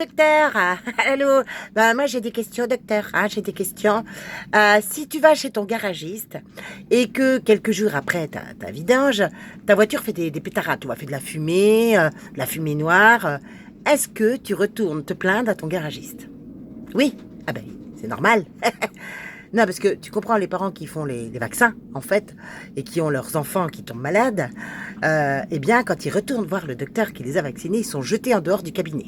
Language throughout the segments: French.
Docteur, allô, moi j'ai des questions, docteur, j'ai des questions. Si tu vas chez ton garagiste et que quelques jours après ta vidange, ta voiture fait des pétarades, tu vois, fait de la fumée noire, est-ce que tu retournes te plaindre à ton garagiste? Oui? Ah ben oui, c'est normal. Non, parce que tu comprends, les parents qui font les vaccins, en fait, et qui ont leurs enfants qui tombent malades, eh bien, quand ils retournent voir le docteur qui les a vaccinés, ils sont jetés en dehors du cabinet.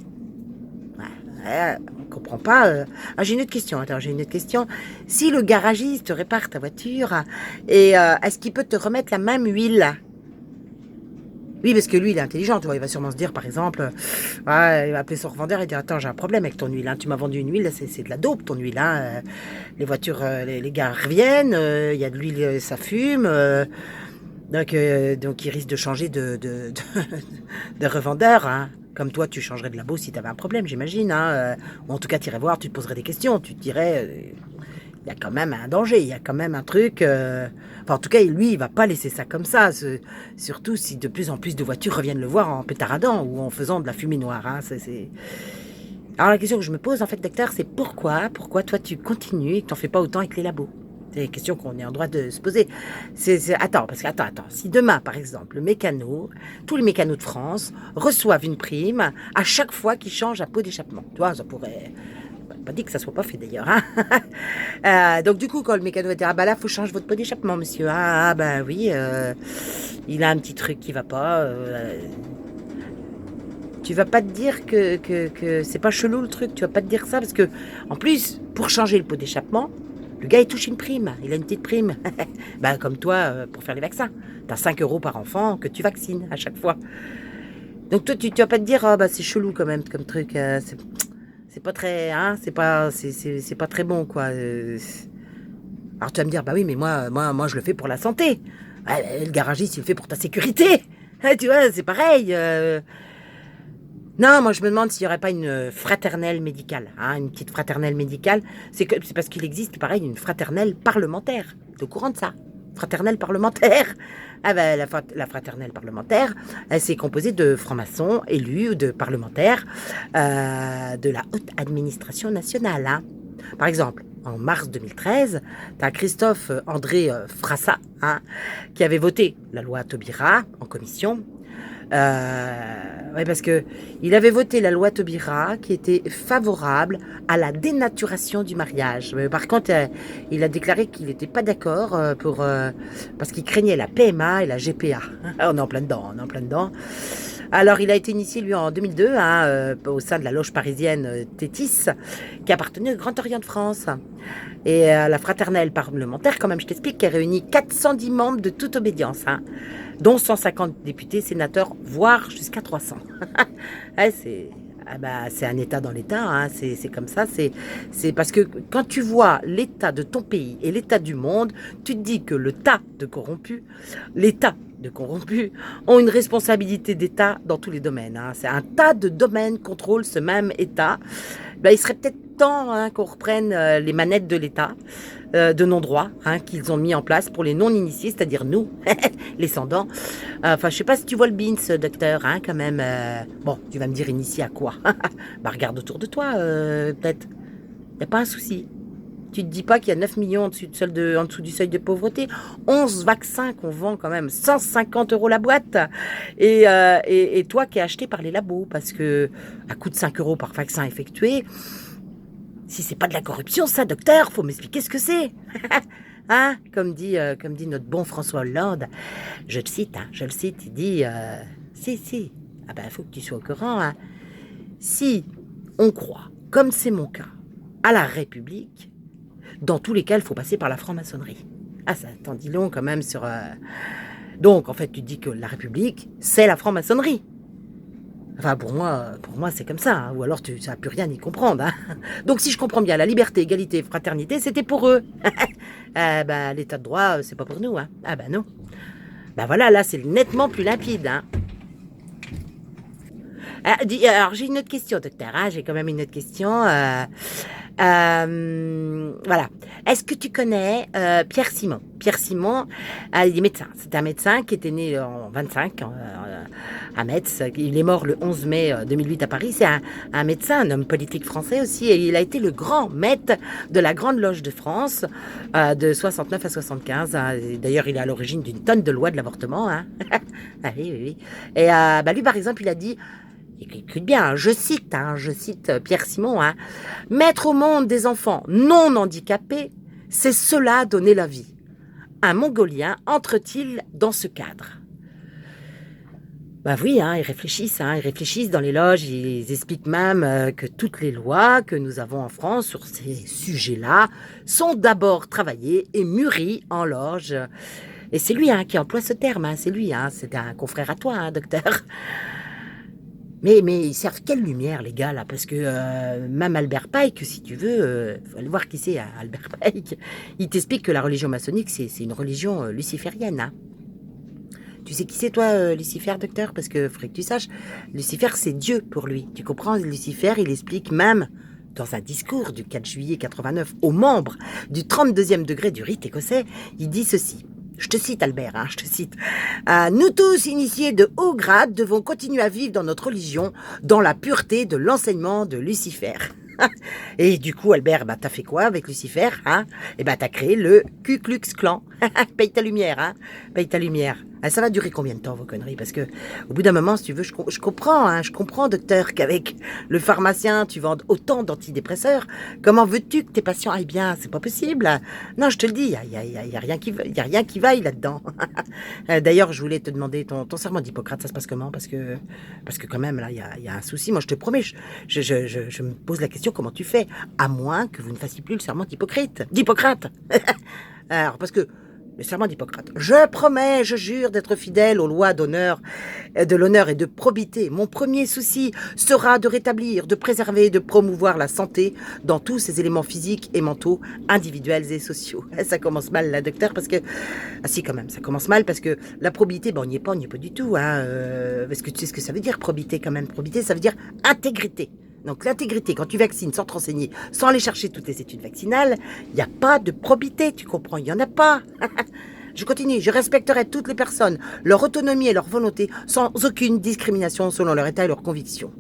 On comprend pas. J'ai une autre question. Attends, j'ai une autre question. Si le garagiste répare ta voiture, est-ce qu'il peut te remettre la même huile? Oui, parce que lui, il est intelligent, tu vois. Il va sûrement se dire, par exemple, il va appeler son revendeur et dire, attends, j'ai un problème avec ton huile. Tu m'as vendu une huile, c'est de la dope, ton huile. Les voitures, les gars reviennent, il y a de l'huile, ça fume. Donc, il risque de changer de revendeur. Comme toi, tu changerais de labo si tu avais un problème, j'imagine. Ou en tout cas, tu irais voir, tu te poserais des questions. Tu te dirais, il y a quand même un danger, il y a quand même un truc. Enfin, en tout cas, lui, il va pas laisser ça comme ça. Surtout si de plus en plus de voitures reviennent le voir en pétaradant ou en faisant de la fumée noire. Alors, la question que je me pose, en fait, docteur, c'est pourquoi toi, tu continues et que tu n'en fais pas autant avec les labos? C'est une question qu'on est en droit de se poser. Attends, parce que, attends. Si demain, par exemple, tous les mécanos de France reçoivent une prime à chaque fois qu'ils changent la peau d'échappement. Tu vois, ça pourrait... Pas dit que ça soit pas fait d'ailleurs. Donc du coup, quand le mécano va dire, là, faut changer votre peau d'échappement, monsieur. Oui, il a un petit truc qui va pas. Tu vas pas te dire que c'est pas chelou le truc. Tu vas pas te dire ça parce que, en plus, pour changer le pot d'échappement, le gars, il touche une prime. Il a une petite prime. Comme toi, pour faire les vaccins. T'as 5 euros par enfant que tu vaccines à chaque fois. Donc toi, tu vas pas te dire, c'est chelou quand même comme truc. C'est pas très, c'est pas très bon, quoi. Alors tu vas me dire, oui, mais moi, je le fais pour la santé. Le garagiste, il le fait pour ta sécurité. Tu vois, c'est pareil. Non, moi je me demande s'il n'y aurait pas une fraternelle médicale, une petite fraternelle médicale. C'est parce qu'il existe, pareil, une fraternelle parlementaire. T'es au courant de ça? Fraternelle parlementaire. La fraternelle parlementaire, elle s'est composée de francs-maçons élus, de parlementaires de la haute administration nationale. Par exemple, en mars 2013, tu as Christophe André Frassa qui avait voté la loi Taubira en commission. Parce que il avait voté la loi Taubira qui était favorable à la dénaturation du mariage. Mais par contre, il a déclaré qu'il n'était pas d'accord parce qu'il craignait la PMA et la GPA. On est en plein dedans. Alors, il a été initié, lui, en 2002, au sein de la loge parisienne Tétis, qui appartenait au Grand Orient de France. Et la fraternelle parlementaire, quand même, je t'explique, qui a réuni 410 membres de toute obédience, dont 150 députés, sénateurs, voire jusqu'à 300. C'est un État dans l'État, c'est comme ça. C'est parce que quand tu vois l'état de ton pays et l'état du monde, tu te dis que l'État de corrompus ont une responsabilité d'État dans tous les domaines. C'est un tas de domaines contrôlent ce même État. Il serait peut-être temps qu'on reprenne les manettes de l'État, de non-droit, qu'ils ont mis en place pour les non-initiés, c'est-à-dire nous, les sans-dents. Je sais pas si tu vois le beans, docteur, quand même. Bon, tu vas me dire initié à quoi? Regarde autour de toi, peut-être. Y a pas un souci. Tu te dis pas qu'il y a 9 millions en dessous du seuil de pauvreté, 11 vaccins qu'on vend quand même, 150 € la boîte, et toi qui es acheté par les labos, parce que à coût de 5 € par vaccin effectué, si c'est pas de la corruption, ça, docteur, faut m'expliquer ce que c'est. Comme dit notre bon François Hollande, je le cite, il dit, si, faut que tu sois au courant, si on croit, comme c'est mon cas, à la République, dans tous les cas, il faut passer par la franc-maçonnerie. Ça t'en dit long quand même sur... Donc, en fait, tu dis que la République, c'est la franc-maçonnerie. Enfin, pour moi, c'est comme ça. Ou alors, tu ne vas plus rien y comprendre. Donc, si je comprends bien, la liberté, égalité, fraternité, c'était pour eux. L'état de droit, c'est pas pour nous. Non. Voilà, là, c'est nettement plus limpide. Alors, j'ai une autre question, docteur. Hein, j'ai quand même une autre question. Voilà. Est-ce que tu connais Pierre Simon? Pierre Simon, il est médecin. C'est un médecin qui était né en 25 à Metz. Il est mort le 11 mai 2008 à Paris. C'est un médecin, un homme politique français aussi. Et il a été le grand maître de la Grande Loge de France de 69 à 75. Hein. D'ailleurs, il est à l'origine d'une tonne de lois de l'avortement. Hein. Ah oui, oui, oui. Et lui, par exemple, il a dit... Écoute bien, je cite Pierre Simon, hein, mettre au monde des enfants non handicapés, c'est cela donner la vie. Un Mongolien entre-t-il dans ce cadre? Bah oui, hein, ils réfléchissent dans les loges, ils expliquent même que toutes les lois que nous avons en France sur ces sujets-là sont d'abord travaillées et mûries en loge. Et c'est lui qui emploie ce terme, hein, c'est lui, hein, c'est un confrère à toi, hein, docteur. Mais ils servent quelle lumière, les gars, là? Parce que même Albert Pike, si tu veux, faut aller voir qui c'est, Albert Pike, il t'explique que la religion maçonnique, c'est une religion luciférienne. Hein. Tu sais qui c'est, toi, Lucifer, docteur? Parce que faudrait que tu saches, Lucifer, c'est Dieu pour lui. Tu comprends? Lucifer, il explique même, dans un discours du 4 juillet 89 aux membres du 32e degré du rite écossais, il dit ceci. Je te cite, Albert, hein, je te cite. Nous tous, initiés de haut grade, devons continuer à vivre dans notre religion, dans la pureté de l'enseignement de Lucifer. Et du coup, Albert, t'as fait quoi avec Lucifer, hein? Et t'as créé le Ku Klux Klan. Paye ta lumière, hein? Paye ta lumière. Ça va durer combien de temps, vos conneries? Parce que, au bout d'un moment, si tu veux, je comprends, hein, je comprends, docteur, qu'avec le pharmacien, tu vendes autant d'antidépresseurs. Comment veux-tu que tes patients aillent bien? C'est pas possible. Non, je te le dis, y a rien qui vaille là-dedans. D'ailleurs, je voulais te demander ton serment d'Hippocrate, ça se passe comment? Parce que quand même, là, il y a un souci. Moi, je te promets, je me pose la question, comment tu fais? À moins que vous ne fassiez plus le serment d'Hippocrate. Alors, parce que le serment d'Hippocrate. Je promets, je jure d'être fidèle aux lois d'honneur, de l'honneur et de probité. Mon premier souci sera de rétablir, de préserver et de promouvoir la santé dans tous ses éléments physiques et mentaux, individuels et sociaux. Ça commence mal, là, docteur, parce que... Ah si, quand même, ça commence mal, parce que la probité, on n'y est pas du tout. Hein, parce que tu sais ce que ça veut dire, probité, quand même. Probité, ça veut dire intégrité. Donc l'intégrité, quand tu vaccines sans te renseigner, sans aller chercher toutes les études vaccinales, il n'y a pas de probité, tu comprends, il n'y en a pas. Je continue, je respecterai toutes les personnes, leur autonomie et leur volonté, sans aucune discrimination selon leur état et leurs convictions.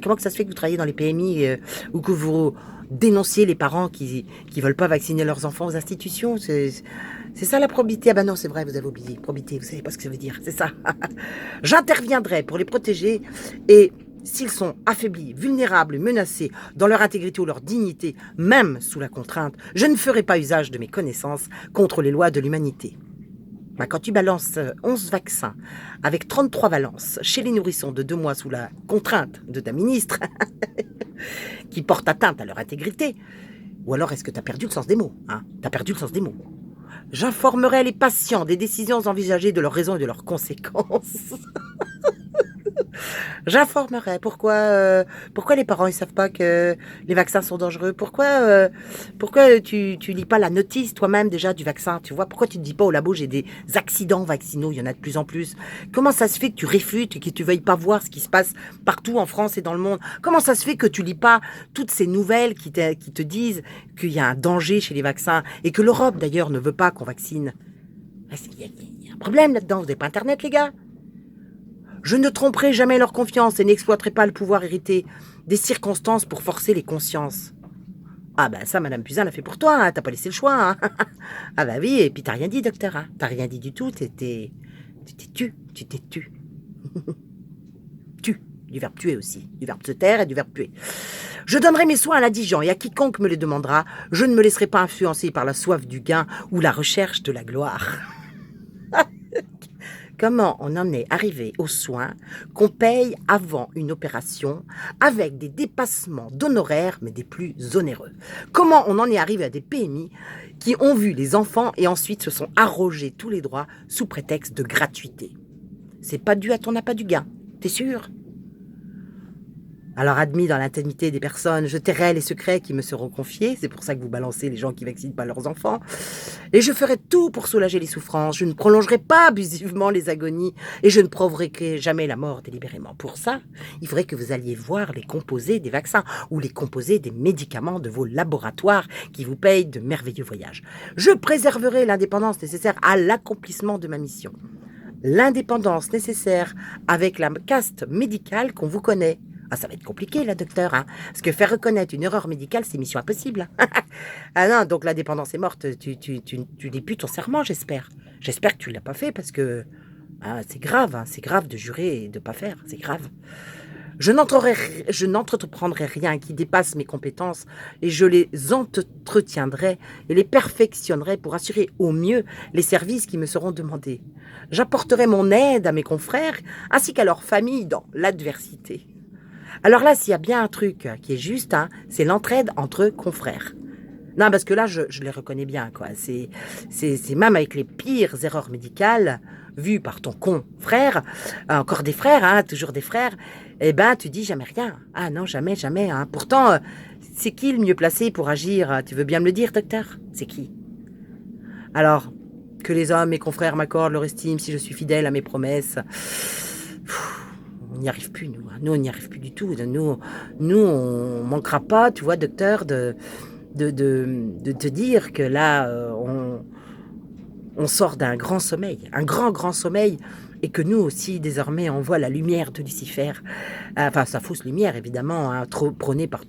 Comment que ça se fait que vous travaillez dans les PMI ou que vous dénonciez les parents qui veulent pas vacciner leurs enfants aux institutions? C'est ça la probité? Ah non, c'est vrai, vous avez oublié. Probité, vous savez pas ce que ça veut dire, c'est ça. J'interviendrai pour les protéger et... s'ils sont affaiblis, vulnérables, menacés dans leur intégrité ou leur dignité, même sous la contrainte, je ne ferai pas usage de mes connaissances contre les lois de l'humanité. Quand tu balances 11 vaccins avec 33 valences chez les nourrissons de 2 mois sous la contrainte de ta ministre, qui porte atteinte à leur intégrité, ou alors est-ce que tu as perdu le sens des mots, hein? T'as perdu le sens des mots. J'informerai les patients des décisions envisagées, de leurs raisons et de leurs conséquences. J'informerai pourquoi les parents ils savent pas que les vaccins sont dangereux. Pourquoi tu lis pas la notice toi-même déjà du vaccin, tu vois? Pourquoi tu ne dis pas au labo j'ai des accidents vaccinaux, il y en a de plus en plus. Comment ça se fait que tu réfutes et que tu veuilles pas voir ce qui se passe partout en France et dans le monde? Comment ça se fait que tu lis pas toutes ces nouvelles qui te disent qu'il y a un danger chez les vaccins et que l'Europe d'ailleurs ne veut pas qu'on vaccine? Il y a un problème là-dedans, vous n'avez pas internet les gars? Je ne tromperai jamais leur confiance et n'exploiterai pas le pouvoir hérité des circonstances pour forcer les consciences. Ah ça, Madame Buzyn l'a fait pour toi, hein, t'as pas laissé le choix. Hein. Ah oui, et puis t'as rien dit, docteur. Hein. T'as rien dit du tout, tu t'es tu. Tu, du verbe tuer aussi, du verbe se taire et du verbe tuer. Je donnerai mes soins à l'indigent et à quiconque me les demandera. Je ne me laisserai pas influencer par la soif du gain ou la recherche de la gloire. Comment on en est arrivé aux soins qu'on paye avant une opération avec des dépassements d'honoraires, mais des plus onéreux? Comment on en est arrivé à des PMI qui ont vu les enfants et ensuite se sont arrogés tous les droits sous prétexte de gratuité? C'est pas dû à ton appât du gain, t'es sûr? Alors admis dans l'intimité des personnes, je tairai les secrets qui me seront confiés, c'est pour ça que vous balancez les gens qui vaccinent pas leurs enfants, et je ferai tout pour soulager les souffrances, je ne prolongerai pas abusivement les agonies, et je ne provoquerai jamais la mort délibérément. Pour ça, il faudrait que vous alliez voir les composés des vaccins, ou les composés des médicaments de vos laboratoires qui vous payent de merveilleux voyages. Je préserverai l'indépendance nécessaire à l'accomplissement de ma mission. L'indépendance nécessaire avec la caste médicale qu'on vous connaît. Ah, ça va être compliqué, là, docteur, hein, parce que faire reconnaître une erreur médicale, c'est mission impossible. Ah non, donc la dépendance est morte. Tu n'es plus ton serment, j'espère. J'espère que tu ne l'as pas fait, parce que c'est grave, hein, c'est grave de jurer et de ne pas faire, c'est grave. Je n'entreprendrai rien qui dépasse mes compétences et je les entretiendrai et les perfectionnerai pour assurer au mieux les services qui me seront demandés. J'apporterai mon aide à mes confrères ainsi qu'à leurs familles dans l'adversité. Alors là, s'il y a bien un truc qui est juste, hein, c'est l'entraide entre confrères. Non, parce que là, je les reconnais bien, quoi. C'est même avec les pires erreurs médicales, vues par ton confrère, encore des frères, hein, toujours des frères, eh ben, tu dis jamais rien. Ah non, jamais, jamais. Hein. Pourtant, c'est qui le mieux placé pour agir? Tu veux bien me le dire, docteur? C'est qui? Alors, que les hommes, mes confrères, m'accordent leur estime si je suis fidèle à mes promesses. On n'y arrive plus, nous. Hein. Nous, on n'y arrive plus du tout. Nous on manquera pas, tu vois, docteur, de te dire que là, on sort d'un grand sommeil, un grand sommeil, et que nous aussi, désormais, on voit la lumière de Lucifer. Enfin, sa fausse lumière, évidemment, hein, trop prônée par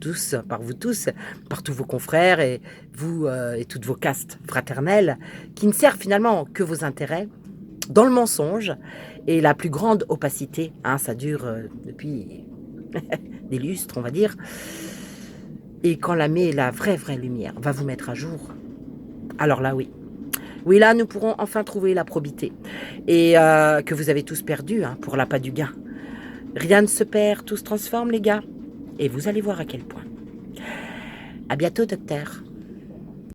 vous tous, par tous vos confrères et vous et toutes vos castes fraternelles, qui ne servent finalement que vos intérêts, dans le mensonge et la plus grande opacité. Hein, ça dure depuis des lustres, on va dire. Et quand la vraie lumière va vous mettre à jour, alors là, oui. Oui, là, nous pourrons enfin trouver la probité. Et que vous avez tous perdu, hein, pour l'appât du gain. Rien ne se perd, tout se transforme, les gars. Et vous allez voir à quel point. À bientôt, docteur.